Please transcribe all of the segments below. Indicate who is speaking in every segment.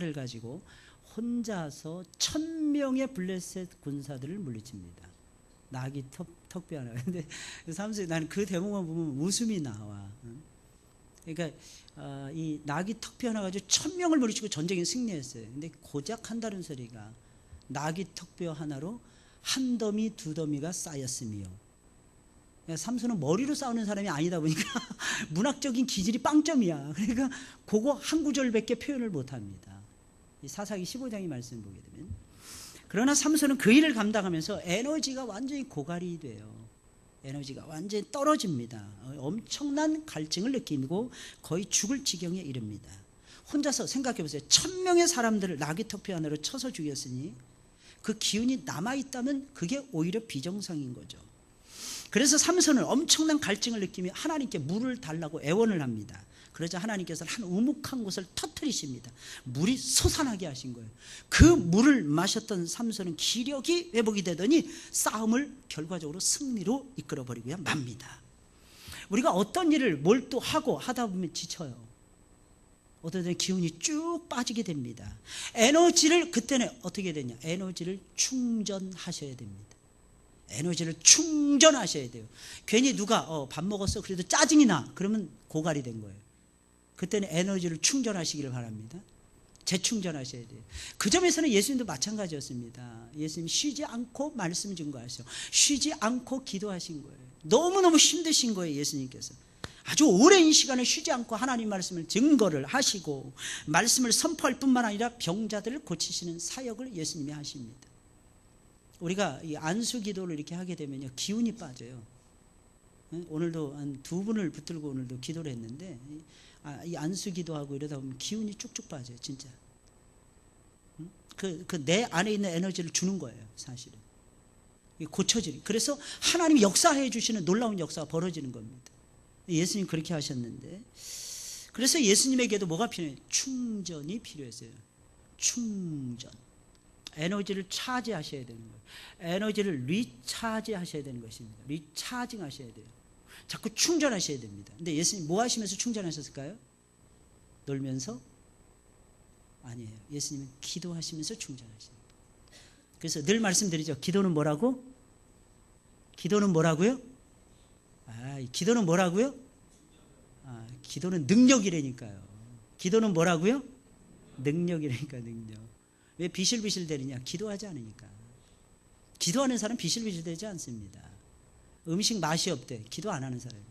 Speaker 1: 를 가지고 혼자서 1000명의 블레셋 군사들을 물리칩니다. 나귀 턱뼈 하나. 근데 삼손이 나는 그 대목만 보면 웃음이 나와. 그러니까 이 나귀 턱뼈 하나 가지고 1000명을 물리치고 전쟁에 승리했어요. 근데 고작 한다는 소리가 나귀 턱뼈 하나로 한 더미 두 더미가 쌓였으며, 삼손은 머리로 싸우는 사람이 아니다 보니까 문학적인 기질이 빵점이야. 그러니까 그거 한 구절밖에 표현을 못합니다. 이 사사기 15장의 말씀을 보게 되면, 그러나 삼손은 그 일을 감당하면서 에너지가 완전히 고갈이 돼요. 에너지가 완전히 떨어집니다. 엄청난 갈증을 느끼고 거의 죽을 지경에 이릅니다. 혼자서 생각해 보세요. 1000명의 사람들을 나귀 턱뼈 하나로 쳐서 죽였으니 그 기운이 남아있다면 그게 오히려 비정상인 거죠. 그래서 삼손은 엄청난 갈증을 느끼며 하나님께 물을 달라고 애원을 합니다. 그러자 하나님께서는 한 우묵한 곳을 터뜨리십니다. 물이 솟아나게 하신 거예요. 그 물을 마셨던 삼손은 기력이 회복이 되더니 싸움을 결과적으로 승리로 이끌어버리고야 맙니다. 우리가 어떤 일을 몰두하고 하다 보면 지쳐요. 어떤 때는 기운이 쭉 빠지게 됩니다. 에너지를 그때는 어떻게 되냐, 에너지를 충전하셔야 됩니다. 에너지를 충전하셔야 돼요. 괜히 누가 밥 먹었어 그래도 짜증이 나 그러면 고갈이 된 거예요. 그때는 에너지를 충전하시기를 바랍니다. 재충전하셔야 돼요. 그 점에서는 예수님도 마찬가지였습니다. 예수님 쉬지 않고 말씀 증거하시고 쉬지 않고 기도하신 거예요. 너무너무 힘드신 거예요. 예수님께서 아주 오랜 시간을 쉬지 않고 하나님 말씀을 증거를 하시고 말씀을 선포할 뿐만 아니라 병자들을 고치시는 사역을 예수님이 하십니다. 우리가 이 안수 기도를 이렇게 하게 되면요, 기운이 빠져요. 오늘도 한 2분을 붙들고 오늘도 기도를 했는데, 이 안수 기도하고 이러다 보면 기운이 쭉쭉 빠져요, 진짜. 내 안에 있는 에너지를 주는 거예요, 사실은. 고쳐지는. 그래서 하나님이 역사해 주시는 놀라운 역사가 벌어지는 겁니다. 예수님 그렇게 하셨는데, 그래서 예수님에게도 뭐가 필요해요? 충전이 필요했어요. 충전. 에너지를 차지하셔야 되는 거예요. 에너지를 리차지하셔야 되는 것입니다. 리차징 하셔야 돼요. 자꾸 충전하셔야 됩니다. 근데 예수님 뭐 하시면서 충전하셨을까요? 놀면서? 아니에요. 예수님은 기도하시면서 충전하십니다. 그래서 늘 말씀드리죠. 기도는 뭐라고? 기도는 뭐라고요? 기도는 뭐라고요? 기도는 능력이라니까요. 기도는 뭐라고요? 능력이라니까, 능력. 왜 비실비실 대리냐? 기도하지 않으니까. 기도하는 사람 비실비실 되지 않습니다. 음식 맛이 없대. 기도 안 하는 사람이에요.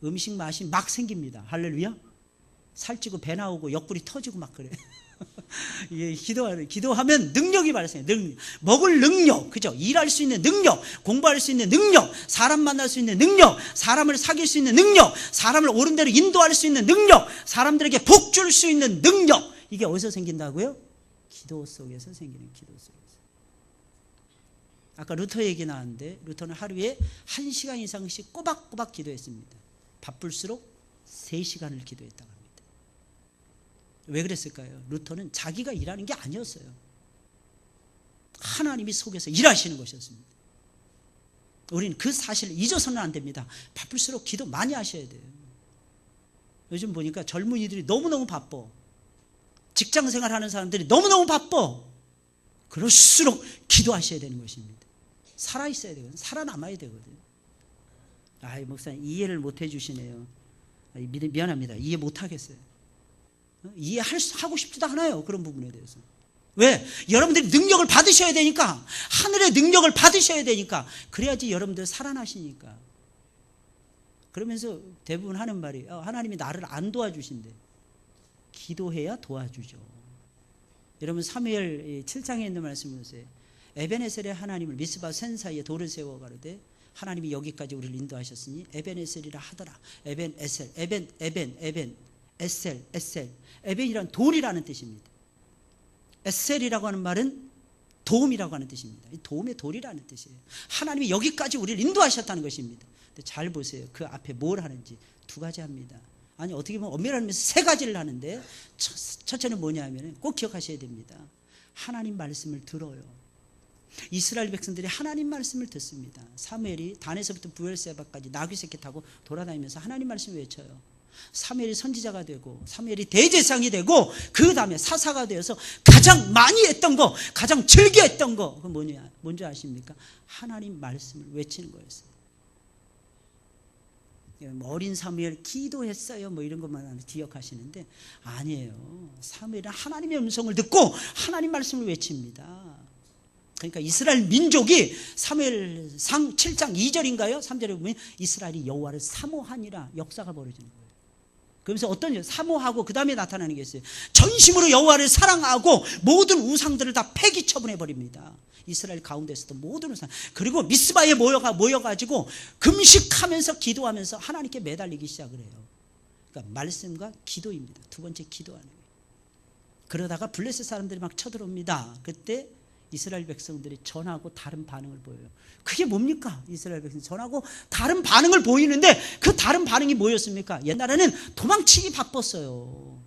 Speaker 1: 음식 맛이 막 생깁니다. 할렐루야. 살찌고 배 나오고 옆구리 터지고 막 그래. 이게 기도하면 능력이 발생해요. 먹을 능력, 그죠? 일할 수 있는 능력, 공부할 수 있는 능력, 사람 만날 수 있는 능력, 사람을 사귈 수 있는 능력, 사람을 옳은 대로 인도할 수 있는 능력, 사람들에게 복 줄 수 있는 능력. 이게 어디서 생긴다고요? 기도 속에서 생기는, 기도 속에서. 아까 루터 얘기 나왔는데, 루터는 하루에 1시간 이상씩 꼬박꼬박 기도했습니다. 바쁠수록 3시간을 기도했다고 합니다. 왜 그랬을까요? 루터는 자기가 일하는 게 아니었어요. 하나님이 속에서 일하시는 것이었습니다. 우리는 그 사실을 잊어서는 안 됩니다. 바쁠수록 기도 많이 하셔야 돼요. 요즘 보니까 젊은이들이 너무너무 바빠. 직장생활 하는 사람들이 너무너무 바빠. 그럴수록 기도하셔야 되는 것입니다. 살아있어야 되거든요. 살아남아야 되거든요. 목사님 이해를 못 해주시네요. 미안합니다. 이해 못 하겠어요. 이해하고 싶지도 않아요. 그런 부분에 대해서. 왜? 여러분들이 능력을 받으셔야 되니까. 하늘의 능력을 받으셔야 되니까. 그래야지 여러분들 살아나시니까. 그러면서 대부분 하는 말이 하나님이 나를 안 도와주신대. 기도해야 도와주죠. 여러분 사무엘 7장에 있는 말씀을 보세요. 에벤에셀의 하나님을 미스바 센 사이에 돌을 세워 가르되 하나님이 여기까지 우리를 인도하셨으니 에벤에셀이라 하더라. 에벤에셀, 에셀. 에벤이란 돌이라는 뜻입니다. 에셀이라고 하는 말은 도움이라고 하는 뜻입니다. 도움의 돌이라는 뜻이에요. 하나님이 여기까지 우리를 인도하셨다는 것입니다. 근데 잘 보세요. 그 앞에 뭘 하는지 2가지 합니다. 아니 어떻게 보면 엄밀히 하면서 3가지를 하는데, 첫째는 뭐냐 하면 꼭 기억하셔야 됩니다. 하나님 말씀을 들어요. 이스라엘 백성들이 하나님 말씀을 듣습니다. 사무엘이 단에서부터 부엘세바까지 나귀 새끼 타고 돌아다니면서 하나님 말씀을 외쳐요. 사무엘이 선지자가 되고 사무엘이 대제사장이 되고 그 다음에 사사가 되어서 가장 많이 했던 거, 가장 즐겨했던 거, 그건 뭔지 아십니까? 하나님 말씀을 외치는 거였어요. 어린 사무엘 기도했어요 뭐 이런 것만 기억하시는데 아니에요. 사무엘은 하나님의 음성을 듣고 하나님 말씀을 외칩니다. 그러니까 이스라엘 민족이 사무엘상 7장 2절인가요? 3절에 보면 이스라엘이 여호와를 사모하니라 역사가 벌어지는 거예요. 그러면서 어떤 사모하고 그 다음에 나타나는 게 있어요. 전심으로 여호와를 사랑하고 모든 우상들을 다 폐기 처분해 버립니다. 이스라엘 가운데서도 모든 우상. 그리고 미스바에 모여가지고 금식하면서 기도하면서 하나님께 매달리기 시작을 해요. 그러니까 말씀과 기도입니다. 두 번째 기도하는 거예요. 그러다가 블레셋 사람들이 막 쳐들어옵니다. 그때 이스라엘 백성들이 전하고 다른 반응을 보여요. 그게 뭡니까? 이스라엘 백성이 전하고 다른 반응을 보이는데 그 다른 반응이 뭐였습니까? 옛날에는 도망치기 바빴어요.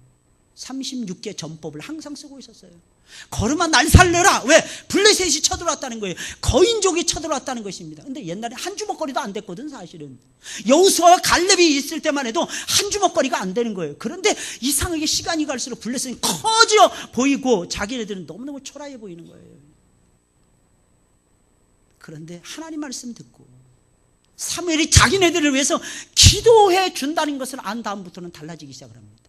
Speaker 1: 36개 전법을 항상 쓰고 있었어요. 걸음아 날 살려라. 왜? 블레셋이 쳐들어왔다는 거예요. 거인족이 쳐들어왔다는 것입니다. 근데 옛날에 한 주먹거리도 안 됐거든 사실은. 여호수아와 갈렙이 있을 때만 해도 한 주먹거리가 안 되는 거예요. 그런데 이상하게 시간이 갈수록 블레셋이 커져 보이고 자기네들은 너무너무 초라해 보이는 거예요. 그런데 하나님 말씀 듣고 사무엘이 자기네들을 위해서 기도해 준다는 것을 안 다음부터는 달라지기 시작을 합니다.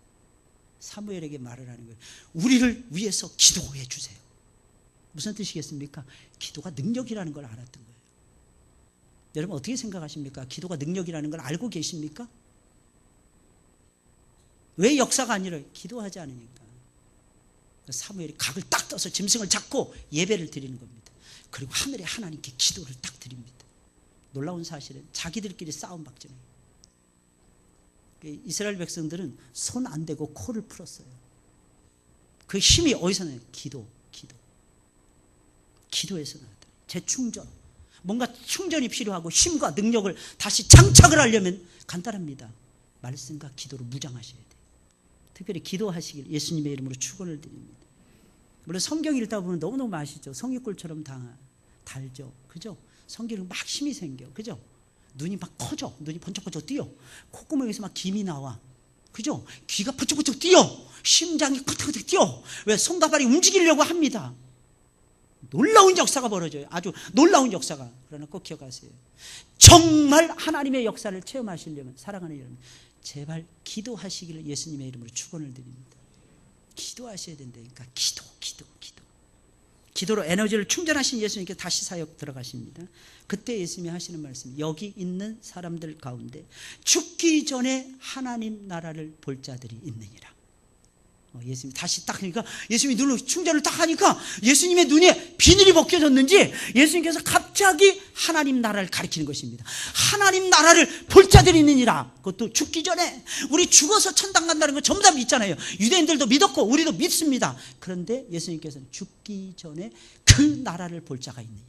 Speaker 1: 사무엘에게 말을 하는 거예요. 우리를 위해서 기도해 주세요. 무슨 뜻이겠습니까? 기도가 능력이라는 걸 알았던 거예요. 여러분 어떻게 생각하십니까? 기도가 능력이라는 걸 알고 계십니까? 왜 역사가 아니라 기도하지 않으니까. 사무엘이 각을 딱 떠서 짐승을 잡고 예배를 드리는 겁니다. 그리고 하늘에 하나님께 기도를 딱 드립니다. 놀라운 사실은 자기들끼리 싸움 박전해요. 이스라엘 백성들은 손 안 대고 코를 풀었어요. 그 힘이 어디서 나요? 기도에서 나왔다. 재충전. 뭔가 충전이 필요하고 힘과 능력을 다시 장착을 하려면 간단합니다. 말씀과 기도로 무장하셔야 돼요. 특별히 기도하시길 예수님의 이름으로 축원을 드립니다. 물론 성경 읽다 보면 너무너무 아시죠? 성육골처럼 달죠. 그죠? 성경은 막 힘이 생겨. 그죠? 눈이 막 커져. 눈이 번쩍번쩍 뛰어. 콧구멍에서 막 김이 나와. 그죠? 귀가 번쩍번쩍 뛰어. 심장이 콱콱콱 뛰어. 왜? 손과 발이 움직이려고 합니다. 놀라운 역사가 벌어져요. 아주 놀라운 역사가. 그러나 꼭 기억하세요. 정말 하나님의 역사를 체험하시려면 사랑하는 여러분 제발 기도하시기를 예수님의 이름으로 축원을 드립니다. 기도하셔야 된다니까. 기도. 기도로 에너지를 충전하신 예수님께 다시 사역 들어가십니다. 그때 예수님이 하시는 말씀, 여기 있는 사람들 가운데 죽기 전에 하나님 나라를 볼 자들이 있느니라. 예수님이 다시 딱 하니까 예수님이 눈으로 충전을 딱 하니까 예수님의 눈에 비늘이 벗겨졌는지 예수님께서 갑자기 하나님 나라를 가리키는 것입니다. 하나님 나라를 볼 자들이 있느니라. 그것도 죽기 전에. 우리 죽어서 천당 간다는 거 전부 다 믿잖아요. 유대인들도 믿었고 우리도 믿습니다. 그런데 예수님께서는 죽기 전에 그 나라를 볼 자가 있느니라.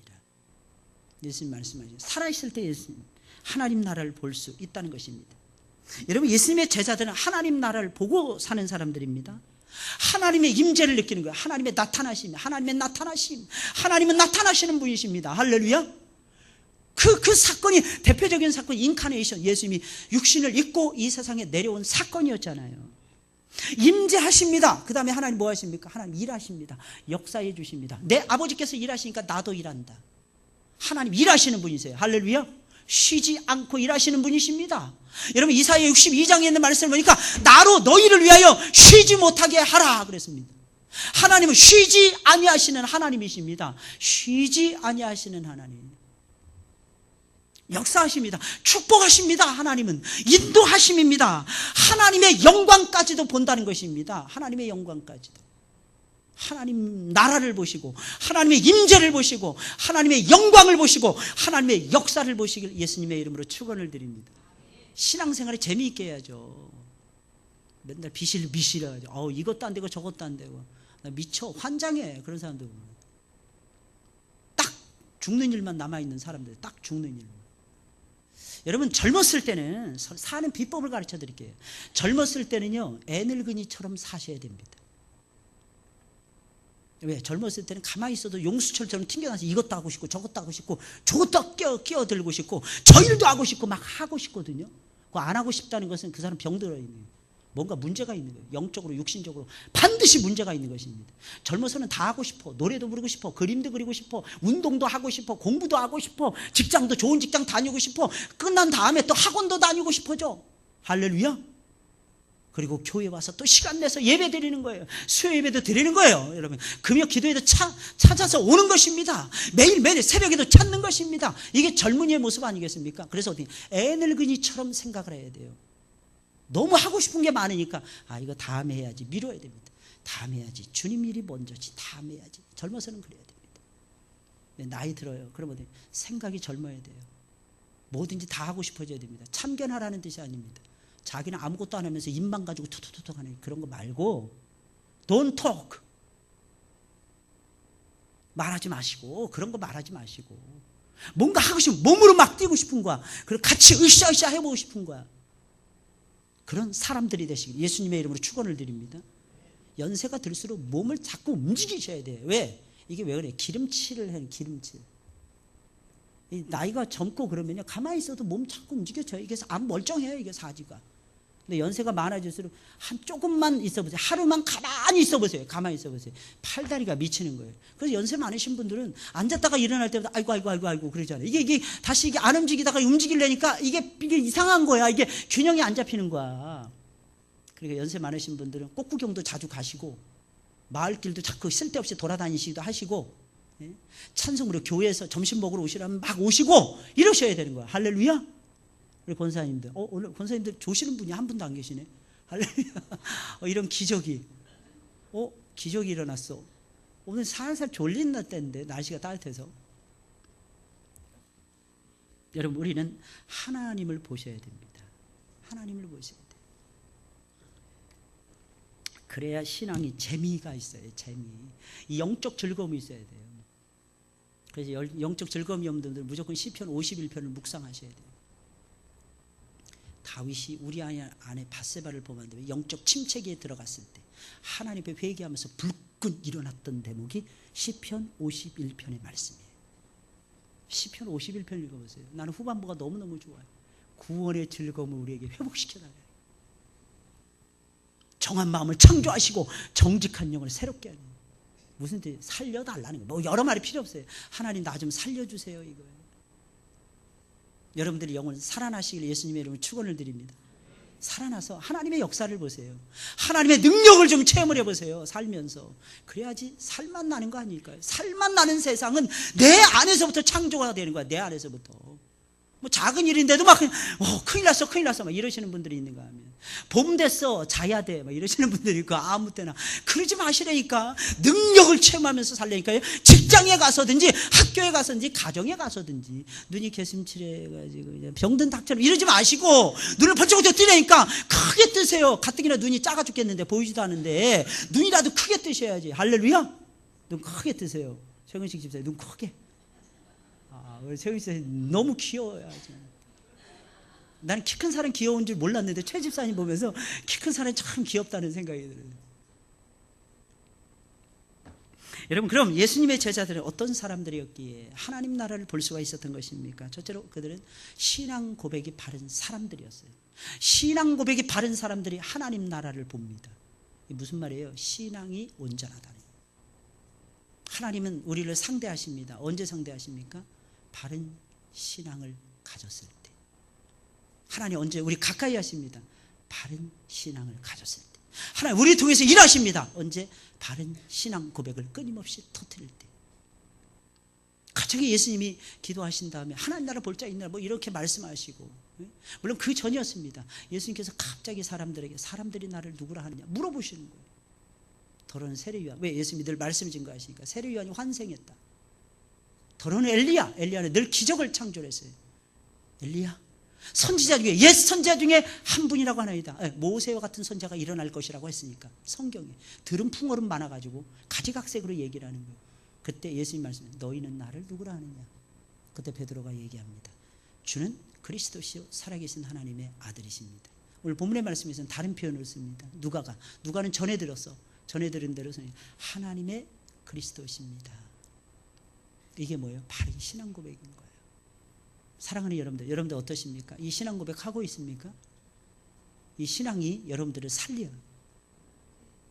Speaker 1: 예수님 말씀하시죠. 살아있을 때 예수님 하나님 나라를 볼 수 있다는 것입니다. 여러분 예수님의 제자들은 하나님 나라를 보고 사는 사람들입니다. 하나님의 임재를 느끼는 거예요. 하나님의 나타나심. 하나님은 나타나시는 분이십니다. 할렐루야. 그 사건이 대표적인 사건 인카네이션. 예수님이 육신을 입고 이 세상에 내려온 사건이었잖아요. 임재하십니다. 그 다음에 하나님 뭐 하십니까? 하나님 일하십니다. 역사해 주십니다. 내 아버지께서 일하시니까 나도 일한다. 하나님 일하시는 분이세요. 할렐루야. 쉬지 않고 일하시는 분이십니다. 여러분 이사야 62장에 있는 말씀을 보니까 나로 너희를 위하여 쉬지 못하게 하라 그랬습니다. 하나님은 쉬지 아니하시는 하나님이십니다. 쉬지 아니하시는 하나님. 역사하십니다. 축복하십니다. 하나님은 인도하심입니다. 하나님의 영광까지도 본다는 것입니다. 하나님의 영광까지도. 하나님 나라를 보시고 하나님의 임재를 보시고 하나님의 영광을 보시고 하나님의 역사를 보시길 예수님의 이름으로 축원을 드립니다. 신앙생활에 재미있게 해야죠. 맨날 비실비실해가지고 이것도 안 되고 저것도 안 되고 나 미쳐 환장해. 그런 사람들 보면 딱 죽는 일만 남아있는 사람들, 딱 죽는 일. 여러분 젊었을 때는 사는 비법을 가르쳐 드릴게요. 젊었을 때는요 애늙은이처럼 사셔야 됩니다. 왜? 젊었을 때는 가만히 있어도 용수철처럼 튕겨나서 이것도 하고 싶고 저것도 하고 싶고 저것도 끼어들고 싶고 저 일도 하고 싶고 막 하고 싶거든요. 그거 안 하고 싶다는 것은 그 사람 병들어 있는 거예요. 뭔가 문제가 있는 거예요. 영적으로 육신적으로 반드시 문제가 있는 것입니다. 젊어서는 다 하고 싶어. 노래도 부르고 싶어. 그림도 그리고 싶어. 운동도 하고 싶어. 공부도 하고 싶어. 직장도 좋은 직장 다니고 싶어. 끝난 다음에 또 학원도 다니고 싶어져. 할렐루야. 그리고 교회 와서 또 시간 내서 예배 드리는 거예요. 수요 예배도 드리는 거예요. 여러분 금요 기도회도 찾아서 오는 것입니다. 매일매일 새벽에도 찾는 것입니다. 이게 젊은이의 모습 아니겠습니까? 그래서 어디 애늙은이처럼 생각을 해야 돼요. 너무 하고 싶은 게 많으니까 이거 다음에 해야지 미뤄야 됩니다. 다음에 해야지. 주님 일이 먼저지. 다음에 해야지. 젊어서는 그래야 됩니다. 나이 들어요. 그러면 생각이 젊어야 돼요. 뭐든지 다 하고 싶어져야 됩니다. 참견하라는 뜻이 아닙니다. 자기는 아무것도 안 하면서 입만 가지고 툭툭툭 하는 그런 거 말고 Don't talk. 말하지 마시고 그런 거 말하지 마시고 뭔가 하고 싶은 몸으로 막 뛰고 싶은 거야. 그리고 같이 으쌰으쌰 해보고 싶은 거야. 그런 사람들이 되시길 예수님의 이름으로 축원을 드립니다. 연세가 들수록 몸을 자꾸 움직이셔야 돼요. 왜? 이게 왜 그래? 기름칠을 해요. 기름칠. 나이가 젊고 그러면요 가만히 있어도 몸 자꾸 움직여져요. 이게 안 멀쩡해요. 이게 사지가. 근데 연세가 많아질수록 한 조금만 있어보세요. 하루만 가만히 있어보세요. 가만히 있어보세요. 팔다리가 미치는 거예요. 그래서 연세 많으신 분들은 앉았다가 일어날 때마다 아이고 그러잖아요. 이게 다시 이게 안 움직이다가 움직이려니까 이게 이상한 거야. 이게 균형이 안 잡히는 거야. 그러니까 연세 많으신 분들은 꽃구경도 자주 가시고 마을길도 자꾸 쓸데없이 돌아다니시기도 하시고 찬송으로 교회에서 점심 먹으러 오시라면 막 오시고 이러셔야 되는 거야. 할렐루야. 우리 권사님들 오늘 권사님들 조시는 분이 한 분도 안 계시네. 할렐루야. 이런 기적이 기적이 일어났어. 오늘 살살 졸린 때인데 날씨가 따뜻해서. 여러분 우리는 하나님을 보셔야 됩니다. 하나님을 보셔야 돼요. 그래야 신앙이 재미가 있어요. 재미. 이 영적 즐거움이 있어야 돼요. 그래서 영적 즐거움이 없는 분들 무조건 시편 51편을 묵상하셔야 돼요. 다윗이 우리 안에 밧세바를 보면 영적 침체기에 들어갔을 때 하나님 앞에 회개하면서 불끈 일어났던 대목이 시편 51편의 말씀이에요. 시편 51편 읽어보세요. 나는 후반부가 너무너무 좋아요. 구원의 즐거움을 우리에게 회복시켜달라요. 정한 마음을 창조하시고 정직한 영을 새롭게 하는. 무슨 뜻이에요? 살려달라는 거예요. 뭐 여러 말이 필요 없어요. 하나님 나 좀 살려주세요 이거예요. 여러분들이 영혼 살아나시길 예수님의 이름으로 축원을 드립니다. 살아나서 하나님의 역사를 보세요. 하나님의 능력을 좀 체험을 해보세요. 살면서. 그래야지 살맛 나는 거 아닐까요? 살맛 나는 세상은 내 안에서부터 창조가 되는 거야. 내 안에서부터. 뭐 작은 일인데도 막 큰일 났어 막 이러시는 분들이 있는가 하면 봄 됐어 자야 돼 막 이러시는 분들이 있고 아무 때나 그러지 마시라니까. 능력을 체험하면서 살라니까요. 직장에 가서든지 학교에 가서든지 가정에 가서든지 눈이 개슴츠레가지고 병든 닭처럼 이러지 마시고 눈을 번쩍 뜨라니까 크게 뜨세요. 가뜩이나 눈이 작아 죽겠는데 보이지도 않는데 눈이라도 크게 뜨셔야지. 할렐루야. 눈 크게 뜨세요. 최근식 집사님 눈 크게. 우리 최근 집사님 너무 귀여워요. 나는 키 큰 사람 귀여운 줄 몰랐는데 최 집사님 보면서 키 큰 사람이 참 귀엽다는 생각이 들어요. 여러분 그럼 예수님의 제자들은 어떤 사람들이었기에 하나님 나라를 볼 수가 있었던 것입니까? 첫째로 그들은 신앙 고백이 바른 사람들이었어요. 신앙 고백이 바른 사람들이 하나님 나라를 봅니다. 이게 무슨 말이에요? 신앙이 온전하다는 거예요. 하나님은 우리를 상대하십니다. 언제 상대하십니까? 바른 신앙을 가졌을 때. 하나님 언제 우리 가까이 하십니다. 바른 신앙을 가졌을 때. 하나님 우리 통해서 일하십니다. 언제? 바른 신앙 고백을 끊임없이 터뜨릴 때. 가정에 예수님이 기도하신 다음에 하나님 나라 볼 자 있나 뭐 이렇게 말씀하시고, 물론 그 전이었습니다. 예수님께서 갑자기 사람들이 나를 누구라 하느냐 물어보시는 거예요. 더러는 세례요한. 왜? 예수님이 늘 말씀 증거하시니까. 세례요한이 환생했다. 더러는 엘리야는 늘 기적을 창조했어요. 엘리야 선지자 중에 옛 선지자 중에 한 분이라고 하나이다. 모세와 같은 선지자가 일어날 것이라고 했으니까. 성경에 들은 풍어름 많아가지고 가지각색으로 얘기를 하는 거예요. 그때 예수님 말씀해 너희는 나를 누구라 하느냐. 그때 베드로가 얘기합니다. 주는 그리스도시요 살아계신 하나님의 아들이십니다. 오늘 본문의 말씀에서는 다른 표현을 씁니다. 누가는 전해 들은 대로 하나님의 그리스도십니다. 이게 뭐예요? 바른 신앙 고백인 거예요. 사랑하는 여러분들 어떠십니까? 이 신앙 고백하고 있습니까? 이 신앙이 여러분들을 살려요.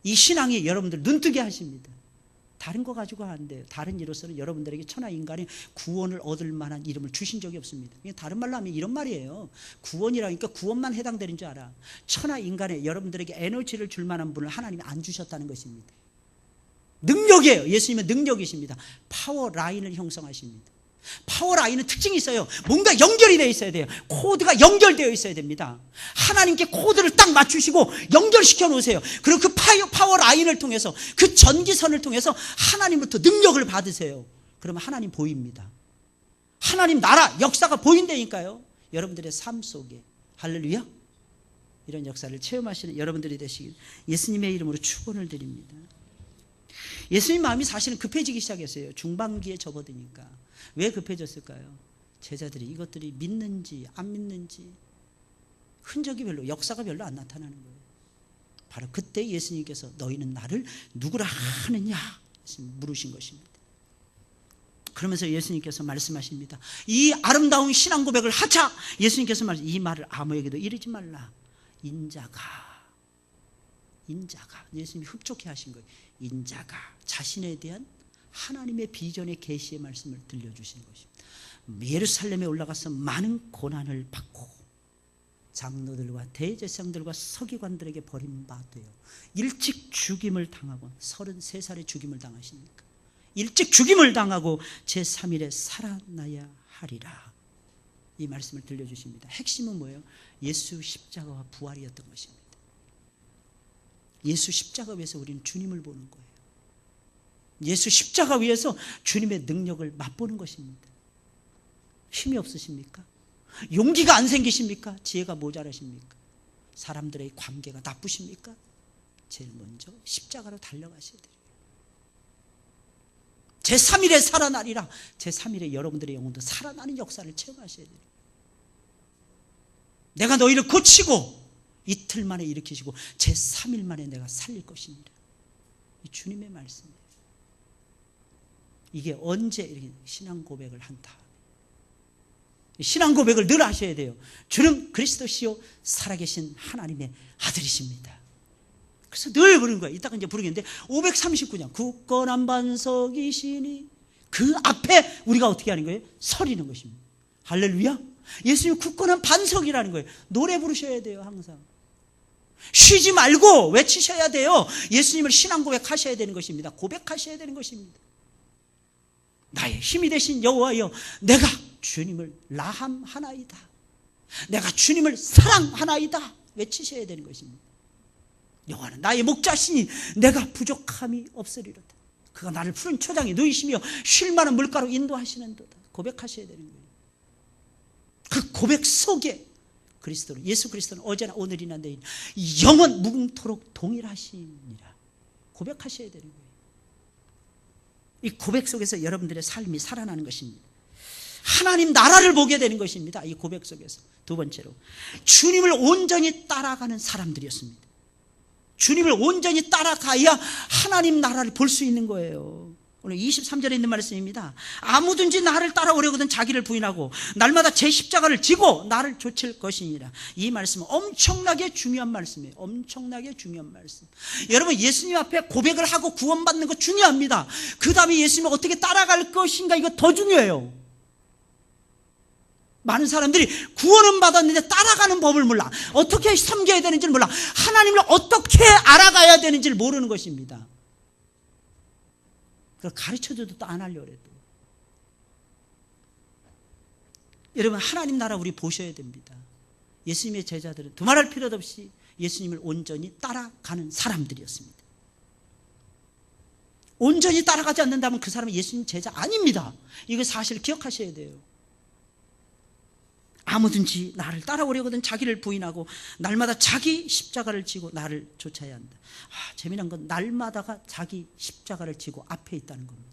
Speaker 1: 이 신앙이 여러분들 눈뜨게 하십니다. 다른 거 가지고 안 돼요. 다른 이로서는 여러분들에게 천하 인간의 구원을 얻을 만한 이름을 주신 적이 없습니다. 다른 말로 하면 이런 말이에요. 구원이라니까 구원만 해당되는 줄 알아. 천하 인간의 여러분들에게 에너지를 줄 만한 분을 하나님이 안 주셨다는 것입니다. 능력이에요. 예수님은 능력이십니다. 파워 라인을 형성하십니다. 파워 라인은 특징이 있어요. 뭔가 연결이 되어 있어야 돼요. 코드가 연결되어 있어야 됩니다. 하나님께 코드를 딱 맞추시고 연결시켜 놓으세요. 그리고 그 파워 라인을 통해서, 그 전기선을 통해서 하나님부터 능력을 받으세요. 그러면 하나님 보입니다. 하나님 나라 역사가 보인다니까요. 여러분들의 삶 속에. 할렐루야. 이런 역사를 체험하시는 여러분들이 되시길 예수님의 이름으로 축원을 드립니다. 예수님 마음이 사실은 급해지기 시작했어요. 중반기에 접어드니까. 왜 급해졌을까요? 제자들이 이것들이 믿는지 안 믿는지 흔적이 별로, 역사가 별로 안 나타나는 거예요. 바로 그때 예수님께서 너희는 나를 누구라 하느냐 물으신 것입니다. 그러면서 예수님께서 말씀하십니다. 이 아름다운 신앙 고백을 하자. 예수님께서 이 말을 아무에게도 이르지 말라. 인자가 예수님이 흡족해 하신 거예요. 인자가 자신에 대한 하나님의 비전의 계시의 말씀을 들려주시는 것입니다. 예루살렘에 올라가서 많은 고난을 받고 장로들과 대제사장들과 서기관들에게 버림받아요. 일찍 죽임을 당하고 33살에 죽임을 당하시니까 일찍 죽임을 당하고 제3일에 살아나야 하리라. 이 말씀을 들려주십니다. 핵심은 뭐예요? 예수 십자가와 부활이었던 것입니다. 예수 십자가 위에서 우리는 주님을 보는 거예요. 예수 십자가 위에서 주님의 능력을 맛보는 것입니다. 힘이 없으십니까? 용기가 안 생기십니까? 지혜가 모자라십니까? 사람들의 관계가 나쁘십니까? 제일 먼저 십자가로 달려가셔야 돼요. 제3일에 살아나리라. 제3일에 여러분들의 영혼도 살아나는 역사를 체험하셔야 돼요. 내가 너희를 고치고 이틀 만에 일으키시고 제3일 만에 내가 살릴 것입니다. 이 주님의 말씀이에요. 이게 언제 이렇게 신앙 고백을 한 다음에 신앙 고백을 늘 하셔야 돼요. 주는 그리스도시요 살아계신 하나님의 아들이십니다. 그래서 늘 부르는 거예요. 이따가 이제 부르겠는데 539장 굳건한 반석이시니 그 앞에 우리가 어떻게 하는 거예요? 서리는 것입니다. 할렐루야. 예수님 굳건한 반석이라는 거예요. 노래 부르셔야 돼요. 항상 쉬지 말고 외치셔야 돼요. 예수님을 신앙 고백하셔야 되는 것입니다. 고백하셔야 되는 것입니다. 나의 힘이 되신 여호와여, 내가 주님을 라함하나이다. 내가 주님을 사랑하나이다. 외치셔야 되는 것입니다. 여호와는 나의 목자시니 내가 부족함이 없으리로다. 그가 나를 푸른 초장에 누이시며 쉴 만한 물가로 인도하시는도다. 고백하셔야 되는 거예요. 그 고백 속에 그리스도는, 예수 그리스도는 어제나 오늘이나 내일 영원 무궁토록 동일하시니라. 고백하셔야 되는 거예요. 이 고백 속에서 여러분들의 삶이 살아나는 것입니다. 하나님 나라를 보게 되는 것입니다. 이 고백 속에서. 두 번째로 주님을 온전히 따라가는 사람들이었습니다. 주님을 온전히 따라가야 하나님 나라를 볼 수 있는 거예요. 오늘 23절에 있는 말씀입니다. 아무든지 나를 따라오려거든 자기를 부인하고 날마다 제 십자가를 지고 나를 좇을 것이니라. 이 말씀은 엄청나게 중요한 말씀이에요. 엄청나게 중요한 말씀. 여러분, 예수님 앞에 고백을 하고 구원받는 거 중요합니다. 그 다음에 예수님을 어떻게 따라갈 것인가, 이거 더 중요해요. 많은 사람들이 구원은 받았는데 따라가는 법을 몰라. 어떻게 섬겨야 되는지를 몰라. 하나님을 어떻게 알아가야 되는지를 모르는 것입니다. 가르쳐줘도 또 안 하려고 해도. 여러분, 하나님 나라 우리 보셔야 됩니다. 예수님의 제자들은 두말할 필요도 없이 예수님을 온전히 따라가는 사람들이었습니다. 온전히 따라가지 않는다면 그 사람은 예수님 제자 아닙니다. 이거 사실 기억하셔야 돼요. 아무든지 나를 따라오려거든 자기를 부인하고 날마다 자기 십자가를 지고 나를 좇아야 한다. 재미난 건 날마다가 자기 십자가를 지고 앞에 있다는 겁니다.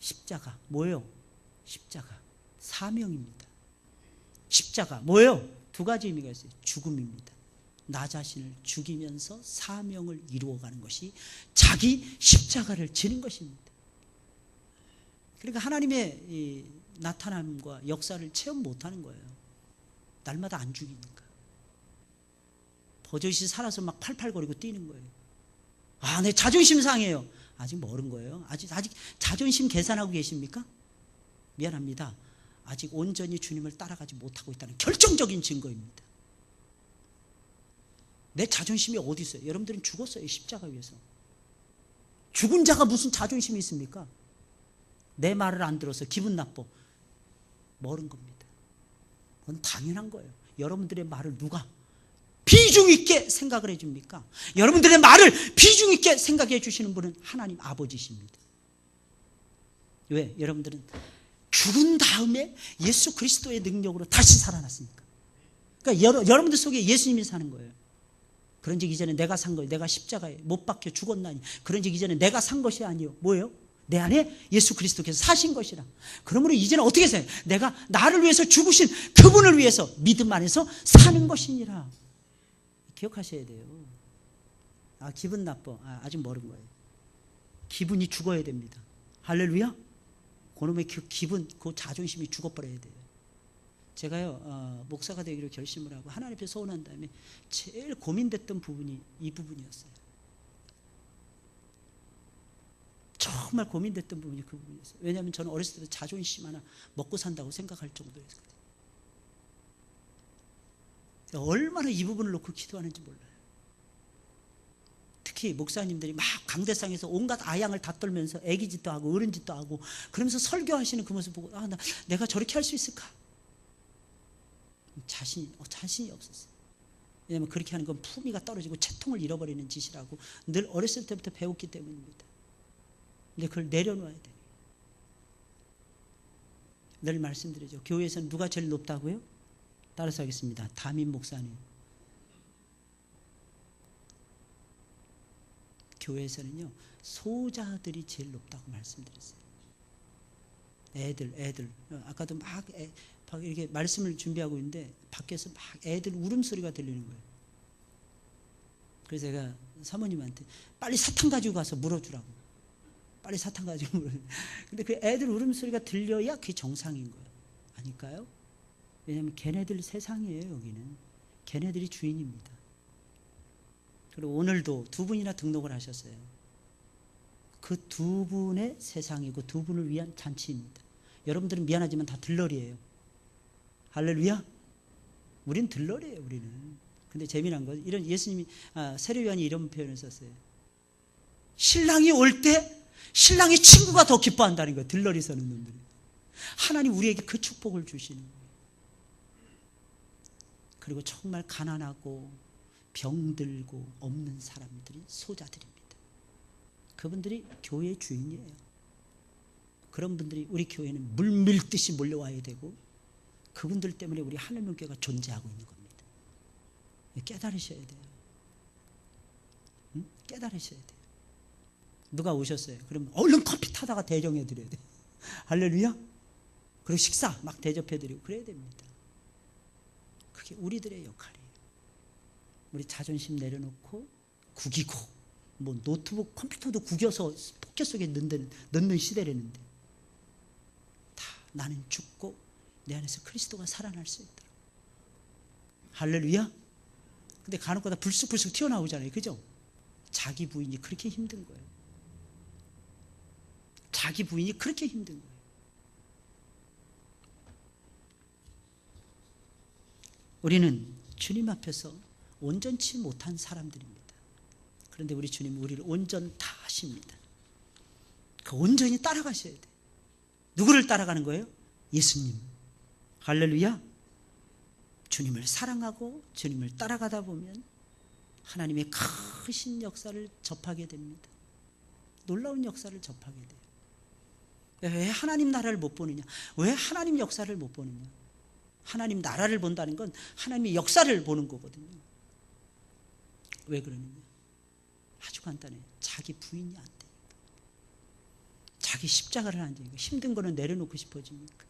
Speaker 1: 십자가 뭐예요? 십자가 사명입니다. 십자가 뭐예요? 두 가지 의미가 있어요. 죽음입니다. 나 자신을 죽이면서 사명을 이루어가는 것이 자기 십자가를 지는 것입니다. 그러니까 하나님의 나타남과 역사를 체험 못하는 거예요. 날마다 안 죽이니까. 버젓이 살아서 막 팔팔거리고 뛰는 거예요. 아, 내 자존심 상해요. 아직 멀은 거예요. 아직 자존심 계산하고 계십니까? 미안합니다. 아직 온전히 주님을 따라가지 못하고 있다는 결정적인 증거입니다. 내 자존심이 어디 있어요? 여러분들은 죽었어요. 십자가 위에서. 죽은 자가 무슨 자존심이 있습니까? 내 말을 안 들어서 기분 나빠. 멀은 겁니다. 그건 당연한 거예요. 여러분들의 말을 누가 비중 있게 생각을 해줍니까? 여러분들의 말을 비중 있게 생각해 주시는 분은 하나님 아버지십니다. 왜? 여러분들은 죽은 다음에 예수 그리스도의 능력으로 다시 살아났으니까. 그러니까 여러분들 속에 예수님이 사는 거예요. 그런즉 이제는 내가 산 거예요. 내가 십자가에 못 박혀 죽었나니. 그런즉 이제는 내가 산 것이 아니요. 뭐예요? 내 안에 예수 그리스도께서 사신 것이라. 그러므로 이제는 어떻게 해서요? 내가 나를 위해서 죽으신 그분을 위해서 믿음 안에서 사는 것이니라. 기억하셔야 돼요. 아, 기분 나빠. 아직 멀은 거예요. 기분이 죽어야 됩니다. 할렐루야. 그놈의 그 기분, 그 자존심이 죽어버려야 돼요. 제가요, 목사가 되기로 결심을 하고 하나님 앞에 서원한 다음에 제일 고민됐던 부분이 이 부분이었어요. 정말 고민됐던 부분이 그 부분이었어요. 왜냐하면 저는 어렸을 때 자존심 하나 먹고 산다고 생각할 정도였거든요. 얼마나 이 부분을 놓고 기도하는지 몰라요. 특히 목사님들이 막 강대상에서 온갖 아양을 다 떨면서 애기 짓도 하고 어른 짓도 하고 그러면서 설교하시는 그 모습 보고 내가 저렇게 할 수 있을까? 자신이 없었어요. 왜냐하면 그렇게 하는 건 품위가 떨어지고 채통을 잃어버리는 짓이라고 늘 어렸을 때부터 배웠기 때문입니다. 근데 그걸 내려놓아야 돼요. 늘 말씀드리죠. 교회에서는 누가 제일 높다고요? 따라서 하겠습니다. 담임 목사님. 교회에서는요, 소자들이 제일 높다고 말씀드렸어요. 애들. 아까도 막 이렇게 말씀을 준비하고 있는데 밖에서 막 애들 울음소리가 들리는 거예요. 그래서 제가 사모님한테 빨리 사탕 가지고 가서 물어주라고. 빨리 사탕 가지고 물어주라고. 근데 그 애들 울음소리가 들려야 그게 정상인 거예요. 아닐까요? 왜냐하면 걔네들 세상이에요. 여기는 걔네들이 주인입니다. 그리고 오늘도 두 분이나 등록을 하셨어요. 그 두 분의 세상이고 두 분을 위한 잔치입니다. 여러분들은 미안하지만 다 들러리예요. 할렐루야. 우린 들러리예요. 우리는. 근데 재미난 건 이런 예수님이 세례요한이 이런 표현을 썼어요. 신랑이 올 때 신랑의 친구가 더 기뻐한다는 거예요. 들러리 서는 놈들이. 하나님 우리에게 그 축복을 주시는 거예요. 그리고 정말 가난하고 병들고 없는 사람들이 소자들입니다. 그분들이 교회의 주인이에요. 그런 분들이 우리 교회는 물밀듯이 몰려와야 되고 그분들 때문에 우리 하나님의 교회가 존재하고 있는 겁니다. 깨달으셔야 돼요. 응? 깨달으셔야 돼요. 누가 오셨어요? 그러면 얼른 커피 타다가 대접해 드려야 돼요. 할렐루야. 그리고 식사 막 대접해 드리고 그래야 됩니다. 그게 우리들의 역할이에요. 우리 자존심 내려놓고 구기고 뭐 노트북 컴퓨터도 구겨서 포켓 속에 넣는 시대라는데 다 나는 죽고 내 안에서 그리스도가 살아날 수 있도록. 할렐루야. 근데 간혹가다 불쑥불쑥 튀어나오잖아요. 그죠? 자기 부인이 그렇게 힘든 거예요. 자기 부인이 그렇게 힘든 거예요. 우리는 주님 앞에서 온전치 못한 사람들입니다. 그런데 우리 주님은 우리를 온전 다 하십니다. 그 온전히 따라가셔야 돼요. 누구를 따라가는 거예요? 예수님. 할렐루야. 주님을 사랑하고 주님을 따라가다 보면 하나님의 크신 역사를 접하게 됩니다. 놀라운 역사를 접하게 돼요. 왜 하나님 나라를 못 보느냐? 왜 하나님 역사를 못 보느냐? 하나님 나라를 본다는 건 하나님의 역사를 보는 거거든요. 왜 그러느냐? 아주 간단해요. 자기 부인이 안 되니까. 자기 십자가를 안 되니까. 힘든 거는 내려놓고 싶어지니까.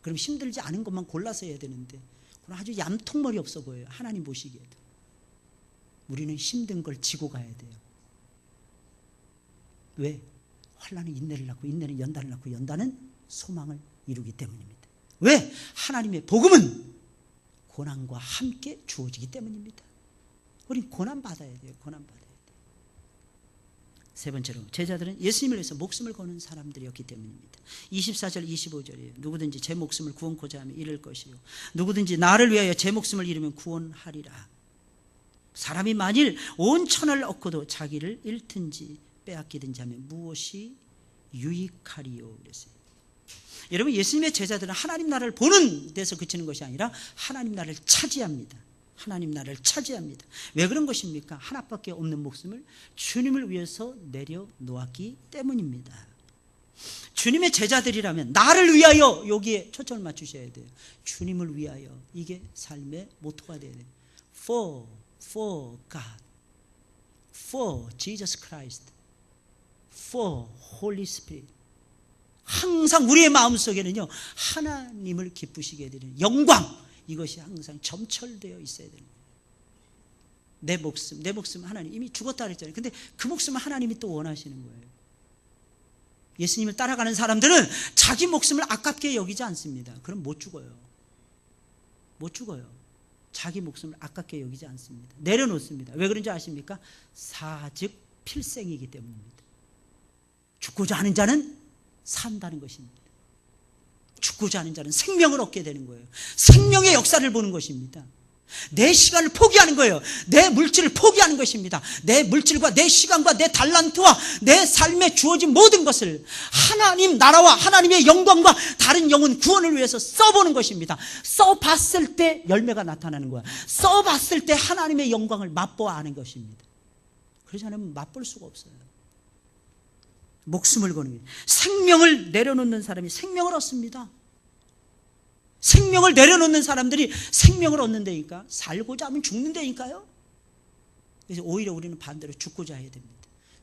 Speaker 1: 그럼 힘들지 않은 것만 골라서 해야 되는데 그건 아주 얌통머리 없어 보여요. 하나님 보시기에도. 우리는 힘든 걸 지고 가야 돼요. 왜? 환난은 인내를 낳고 인내는 연단을 낳고 연단은 소망을 이루기 때문입니다. 왜? 하나님의 복음은 고난과 함께 주어지기 때문입니다. 우린 고난 받아야 돼요. 고난 받아야 돼요. 세 번째로 제자들은 예수님을 위해서 목숨을 거는 사람들이었기 때문입니다. 24절 25절이에요. 누구든지 제 목숨을 구원코자 하면 잃을 것이요 누구든지 나를 위하여 제 목숨을 잃으면 구원하리라. 사람이 만일 온 천하를 얻고도 자기를 잃든지 빼앗기든지 하면 무엇이 유익하리요 그랬어요. 여러분, 예수님의 제자들은 하나님 나라를 보는 데서 그치는 것이 아니라 하나님 나라를 차지합니다. 하나님 나라를 차지합니다. 왜 그런 것입니까? 하나밖에 없는 목숨을 주님을 위해서 내려놓았기 때문입니다. 주님의 제자들이라면 나를 위하여, 여기에 초점을 맞추셔야 돼요. 주님을 위하여, 이게 삶의 모토가 돼야 돼요. For God, for Jesus Christ, for Holy Spirit. 항상 우리의 마음속에는요, 하나님을 기쁘시게 되는 영광, 이것이 항상 점철되어 있어야 되는 거예요. 내 목숨 하나님 이미 죽었다 그랬잖아요. 근데 그 목숨을 하나님이 또 원하시는 거예요. 예수님을 따라가는 사람들은 자기 목숨을 아깝게 여기지 않습니다. 그럼 못 죽어요. 못 죽어요. 자기 목숨을 아깝게 여기지 않습니다. 내려놓습니다. 왜 그런지 아십니까? 사즉 필생이기 때문입니다. 죽고자 하는 자는 산다는 것입니다. 죽고자 하는 자는 생명을 얻게 되는 거예요. 생명의 역사를 보는 것입니다. 내 시간을 포기하는 거예요. 내 물질을 포기하는 것입니다. 내 물질과 내 시간과 내 달란트와 내 삶에 주어진 모든 것을 하나님 나라와 하나님의 영광과 다른 영혼 구원을 위해서 써보는 것입니다. 써봤을 때 열매가 나타나는 거야. 써봤을 때 하나님의 영광을 맛보아 하는 것입니다. 그렇지 않으면 맛볼 수가 없어요. 목숨을 거는 거예요. 생명을 내려놓는 사람이 생명을 얻습니다. 생명을 내려놓는 사람들이 생명을 얻는다니까. 살고자 하면 죽는다니까요. 그래서 오히려 우리는 반대로 죽고자 해야 됩니다.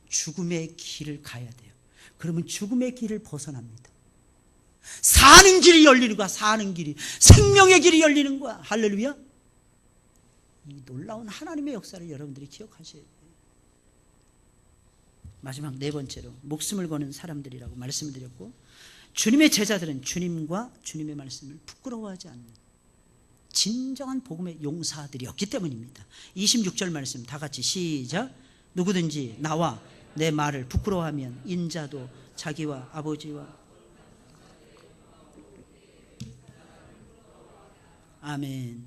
Speaker 1: 죽음의 길을 가야 돼요. 그러면 죽음의 길을 벗어납니다. 사는 길이 열리는 거야. 사는 길이, 생명의 길이 열리는 거야. 할렐루야. 이 놀라운 하나님의 역사를 여러분들이 기억하셔야 돼요. 마지막 네 번째로 목숨을 거는 사람들이라고 말씀을 드렸고, 주님의 제자들은 주님과 주님의 말씀을 부끄러워하지 않는 진정한 복음의 용사들이었기 때문입니다. 26절 말씀 다 같이 시작. 누구든지 나와 내 말을 부끄러워하면 인자도 자기와 아버지와 아멘.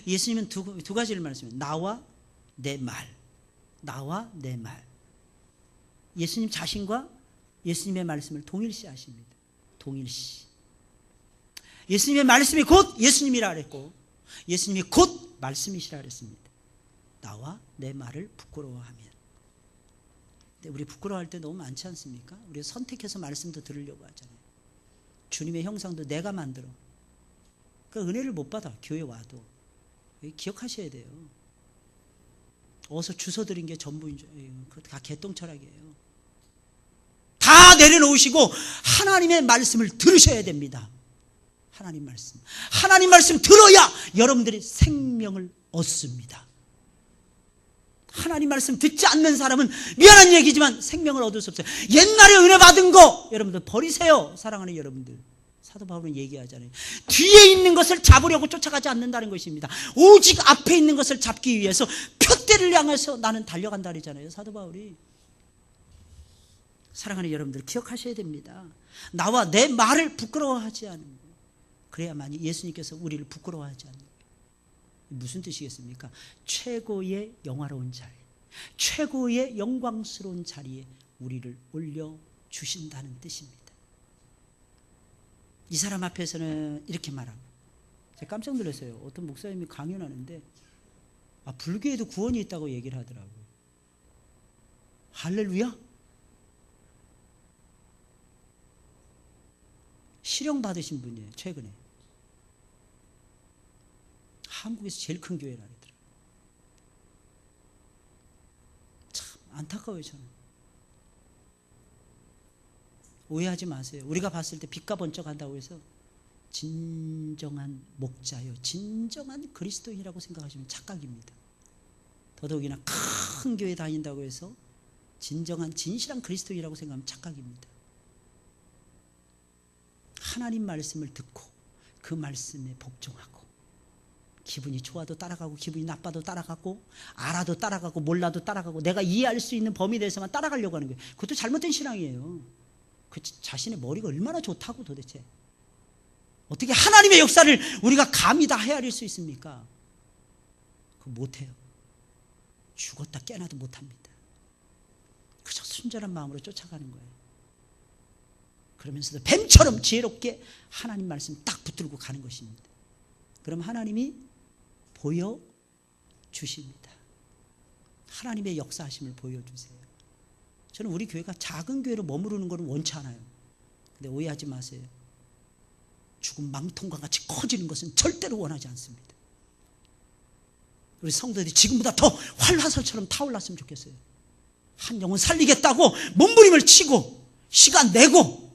Speaker 1: 예수님은 두 가지를 말씀해요. 나와 내 말, 나와 내 말. 예수님 자신과 예수님의 말씀을 동일시 하십니다. 동일시. 예수님의 말씀이 곧 예수님이라 그랬고 예수님이 곧 말씀이시라 그랬습니다. 나와 내 말을 부끄러워하면. 근데 우리 부끄러워할 때 너무 많지 않습니까? 우리가 선택해서 말씀도 들으려고 하잖아요. 주님의 형상도 내가 만들어. 그러니까 은혜를 못 받아. 교회 와도. 기억하셔야 돼요. 어서 주워 드린 게 전부인 줄. 그거 다 개똥철학이에요. 다 내려놓으시고 하나님의 말씀을 들으셔야 됩니다. 하나님 말씀. 하나님 말씀 들어야 여러분들이 생명을 얻습니다. 하나님 말씀 듣지 않는 사람은 미안한 얘기지만 생명을 얻을 수 없어요. 옛날에 은혜 받은 거 여러분들 버리세요. 사랑하는 여러분들. 사도 바울은 얘기하잖아요. 뒤에 있는 것을 잡으려고 쫓아가지 않는다는 것입니다. 오직 앞에 있는 것을 잡기 위해서 표대를 향해서 나는 달려간다 그러잖아요. 사도 바울이. 사랑하는 여러분들 기억하셔야 됩니다. 나와 내 말을 부끄러워하지 않는 거예요. 그래야만 예수님께서 우리를 부끄러워하지 않는 거예요. 무슨 뜻이겠습니까? 최고의 영화로운 자리, 최고의 영광스러운 자리에 우리를 올려주신다는 뜻입니다. 이 사람 앞에서는 이렇게 말하고, 제가 깜짝 놀랐어요. 어떤 목사님이 강연하는데 불교에도 구원이 있다고 얘기를 하더라고요. 할렐루야. 실형 받으신 분이에요. 최근에 한국에서 제일 큰 교회라 그러더라고요. 참 안타까워요. 저는. 오해하지 마세요. 우리가 봤을 때 빛과 번쩍한다고 해서 진정한 목자요, 진정한 그리스도인이라고 생각하시면 착각입니다. 더더욱이나 큰 교회 다닌다고 해서 진정한 진실한 그리스도인이라고 생각하면 착각입니다. 하나님 말씀을 듣고 그 말씀에 복종하고, 기분이 좋아도 따라가고 기분이 나빠도 따라가고 알아도 따라가고 몰라도 따라가고 내가 이해할 수 있는 범위 내에서만 따라가려고 하는 거예요. 그것도 잘못된 신앙이에요. 그 자신의 머리가 얼마나 좋다고 도대체. 어떻게 하나님의 역사를 우리가 감히 다 헤아릴 수 있습니까? 그거 못해요. 죽었다 깨나도 못합니다. 그저 순전한 마음으로 쫓아가는 거예요. 그러면서도 뱀처럼 지혜롭게 하나님 말씀 딱 붙들고 가는 것입니다. 그럼 하나님이 보여주십니다. 하나님의 역사하심을 보여주세요. 저는 우리 교회가 작은 교회로 머무르는 것은 원치 않아요. 근데 오해하지 마세요. 죽은 망통과 같이 커지는 것은 절대로 원하지 않습니다. 우리 성도들이 지금보다 더 활화살처럼 타올랐으면 좋겠어요. 한 영혼 살리겠다고 몸부림을 치고 시간 내고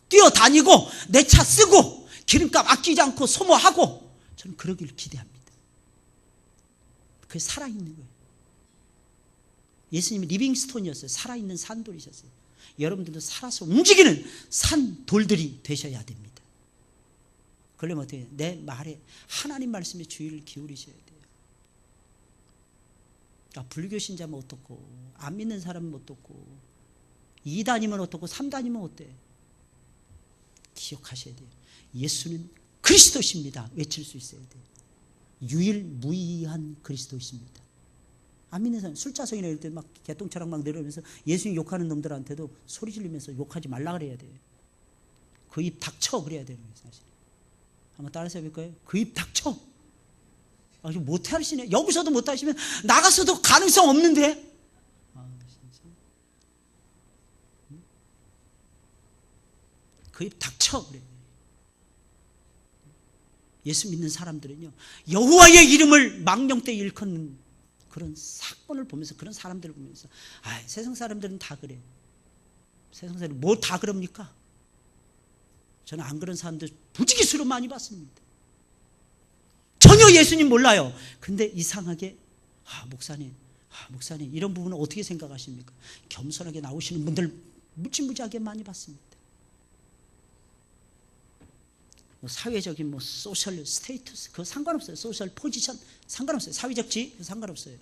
Speaker 1: 뛰어다니고 내 차 쓰고 기름값 아끼지 않고 소모하고, 저는 그러기를 기대합니다. 그게 살아있는 거예요. 예수님이 리빙스톤이었어요. 살아있는 산돌이셨어요. 여러분들도 살아서 움직이는 산돌들이 되셔야 됩니다. 그러려면 어떻게 해요? 내 말에 하나님 말씀에 주의를 기울이셔야 돼요. 불교 신자면 어떻고, 안 믿는 사람은 어떻고, 2단이면 어떻고 3단이면 어때? 기억하셔야 돼요. 예수는 그리스도십니다. 외칠 수 있어야 돼요. 유일무이한 그리스도십니다. 안 믿는 사람, 술자성이나 이럴 때 막 개똥차랑 막 내려오면서 예수님 욕하는 놈들한테도 소리 지르면서 욕하지 말라 그래야 돼요. 그 입 닥쳐 그래야 되는 거예요, 사실. 한번 따라서 해볼까요? 그 입 닥쳐. 아주 못하시네. 여기서도 못하시면 나가서도 가능성 없는데. 진짜. 그 입 닥쳐 그래. 예수 믿는 사람들은요, 여호와의 이름을 망령되이 일컫는 그런 사건을 보면서, 그런 사람들을 보면서, 세상 사람들은 다 그래. 세상 사람들은 뭐 다 그럽니까? 저는 안 그런 사람들 부지기수로 많이 봤습니다. 전혀 예수님 몰라요. 근데 이상하게 목사님 이런 부분은 어떻게 생각하십니까? 겸손하게 나오시는 분들 무지무지하게 많이 봤습니다. 사회적인 소셜 스테이터스 그거 상관없어요. 소셜 포지션 상관없어요. 사회적 지위 상관없어요.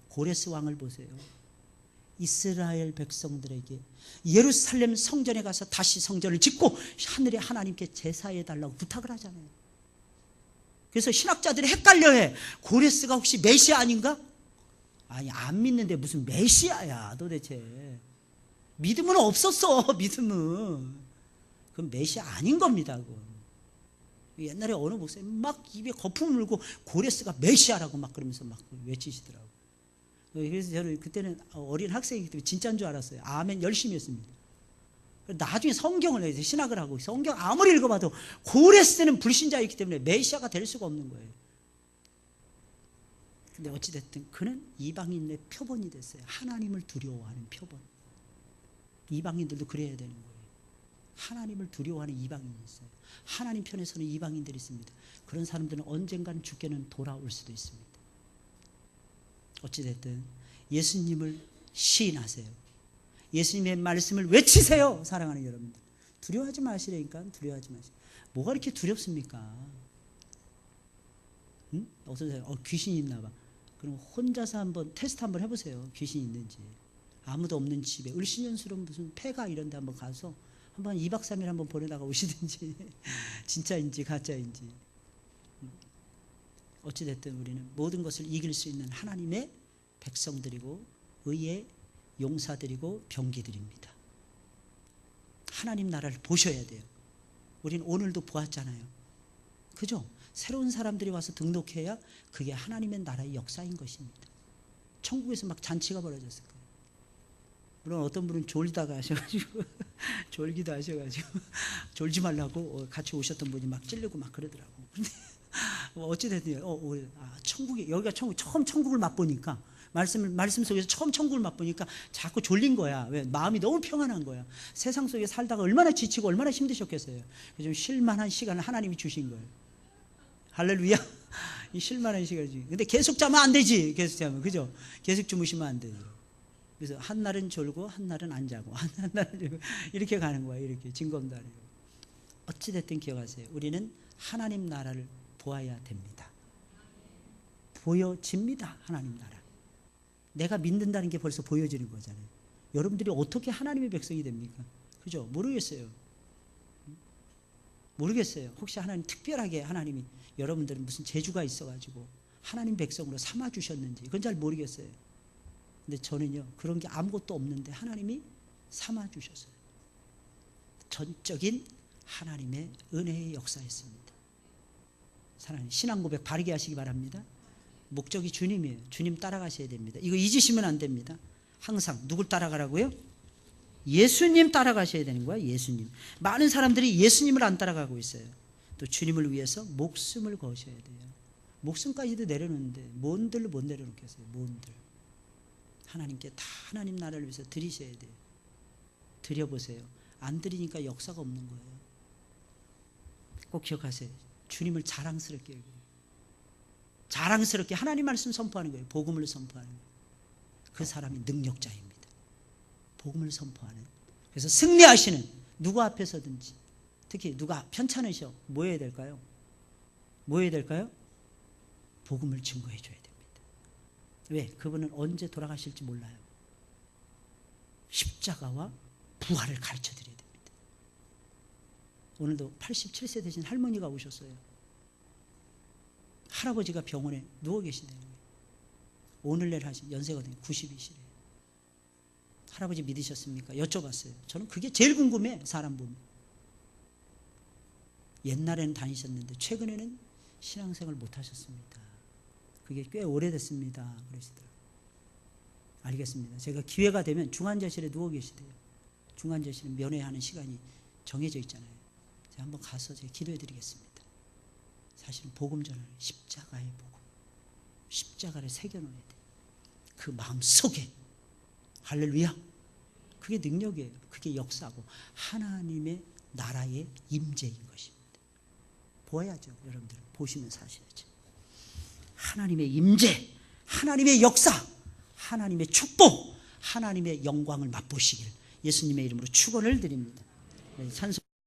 Speaker 1: 고레스 왕을 보세요. 이스라엘 백성들에게 예루살렘 성전에 가서 다시 성전을 짓고 하늘의 하나님께 제사해달라고 부탁을 하잖아요. 그래서 신학자들이 헷갈려해. 고레스가 혹시 메시아 아닌가? 아니, 안 믿는데 무슨 메시아야 도대체. 믿음은 없었어. 믿음은. 그건 메시아 아닌 겁니다. 그건. 옛날에 어느 목사님 막 입에 거품을 물고 고레스가 메시아라고 막 그러면서 막 외치시더라고요. 그래서 저는 그때는 어린 학생이기 때문에 진짜인 줄 알았어요. 아멘 열심히 했습니다. 나중에 성경을 신학을 하고, 성경 아무리 읽어봐도 고레스는 불신자였기 때문에 메시아가 될 수가 없는 거예요. 근데 어찌됐든 그는 이방인의 표본이 됐어요. 하나님을 두려워하는 표본. 이방인들도 그래야 되는 거예요. 하나님을 두려워하는 이방인이 있어요. 하나님 편에서는 이방인들이 있습니다. 그런 사람들은 언젠가는 주께는 돌아올 수도 있습니다. 어찌됐든 예수님을 시인하세요. 예수님의 말씀을 외치세요. 사랑하는 여러분들, 두려워하지 마시라니까. 두려워하지 마시라. 뭐가 이렇게 두렵습니까? 응? 귀신이 있나 봐. 그럼 혼자서 한번 테스트 한번 해보세요. 귀신이 있는지. 아무도 없는 집에 을신연수로 무슨 폐가 이런 데 한번 가서 한번 2박 3일 한번 보내다가 오시든지 진짜인지 가짜인지. 어찌됐든 우리는 모든 것을 이길 수 있는 하나님의 백성들이고 의의 용사들이고 병기들입니다. 하나님 나라를 보셔야 돼요. 우리는 오늘도 보았잖아요. 그죠? 새로운 사람들이 와서 등록해야 그게 하나님의 나라의 역사인 것입니다. 천국에서 막 잔치가 벌어졌을 거예요. 물론 어떤 분은 졸다가 하셔가지고 졸기도 하셔가지고 졸지 말라고 같이 오셨던 분이 막 찔르고 막 그러더라고. 근데 어찌됐든 천국이, 여기가 처음 천국을 맛보니까, 말씀 속에서 처음 천국을 맛보니까 자꾸 졸린 거야. 왜? 마음이 너무 평안한 거야. 세상 속에 살다가 얼마나 지치고 얼마나 힘드셨겠어요. 좀 쉴만한 시간을 하나님이 주신 거예요. 할렐루야. 이 쉴만한 시간이지. 근데 계속 자면 안 되지. 계속 자면, 그죠? 계속 주무시면 안 돼요. 그래서 한 날은 졸고 한 날은 안 자고 한 날은 졸고 이렇게 가는 거야. 이렇게 징검다리로. 어찌됐든 기억하세요. 우리는 하나님 나라를 보아야 됩니다. 보여집니다. 하나님 나라. 내가 믿는다는 게 벌써 보여지는 거잖아요. 여러분들이 어떻게 하나님의 백성이 됩니까? 그죠? 모르겠어요. 모르겠어요. 혹시 하나님 특별하게 하나님이 여러분들은 무슨 재주가 있어가지고 하나님 백성으로 삼아주셨는지 그건 잘 모르겠어요. 근데 저는요, 그런 게 아무것도 없는데 하나님이 삼아주셨어요. 전적인 하나님의 은혜의 역사였습니다. 사랑하는 신앙 고백 바르게 하시기 바랍니다. 목적이 주님이에요. 주님 따라가셔야 됩니다. 이거 잊으시면 안 됩니다. 항상 누굴 따라가라고요? 예수님 따라가셔야 되는 거야. 예수님. 많은 사람들이 예수님을 안 따라가고 있어요. 또 주님을 위해서 목숨을 거셔야 돼요. 목숨까지도 내려놓는데 뭔들로 못 내려놓겠어요. 뭔들. 하나님께 다 하나님 나라를 위해서 드리셔야 돼요. 드려보세요. 안 드리니까 역사가 없는 거예요. 꼭 기억하세요. 주님을 자랑스럽게 여겨요. 자랑스럽게 하나님 말씀 선포하는 거예요. 복음을 선포하는 거예요. 그 사람이 능력자입니다. 복음을 선포하는. 그래서 승리하시는 누구 앞에서든지, 특히 누가 편찮으셔, 뭐 해야 될까요? 뭐 해야 될까요? 복음을 증거해 줘야 됩니다. 왜? 그분은 언제 돌아가실지 몰라요. 십자가와 부활을 가르쳐 드려야 됩니다. 오늘도 87세 되신 할머니가 오셨어요. 할아버지가 병원에 누워 계시대요. 오늘 내일 하신 연세거든요. 90이시래요. 할아버지 믿으셨습니까? 여쭤봤어요. 저는 그게 제일 궁금해. 사람 보면. 옛날에는 다니셨는데 최근에는 신앙생활 못 하셨습니다. 그게 꽤 오래됐습니다. 그러시더라고요. 알겠습니다. 제가 기회가 되면 중환자실에 누워 계시대요. 중환자실은 면회하는 시간이 정해져 있잖아요. 제가 한번 가서 제가 기도해 드리겠습니다. 사실은 복음 전하는 십자가의 복음. 십자가를 새겨놓아야 돼요. 그 마음 속에. 할렐루야. 그게 능력이에요. 그게 역사고 하나님의 나라의 임재인 것입니다. 보아야죠. 여러분들 보시면서 하셔야죠. 하나님의 임재, 하나님의 역사, 하나님의 축복, 하나님의 영광을 맛보시길 예수님의 이름으로 축원을 드립니다. 찬송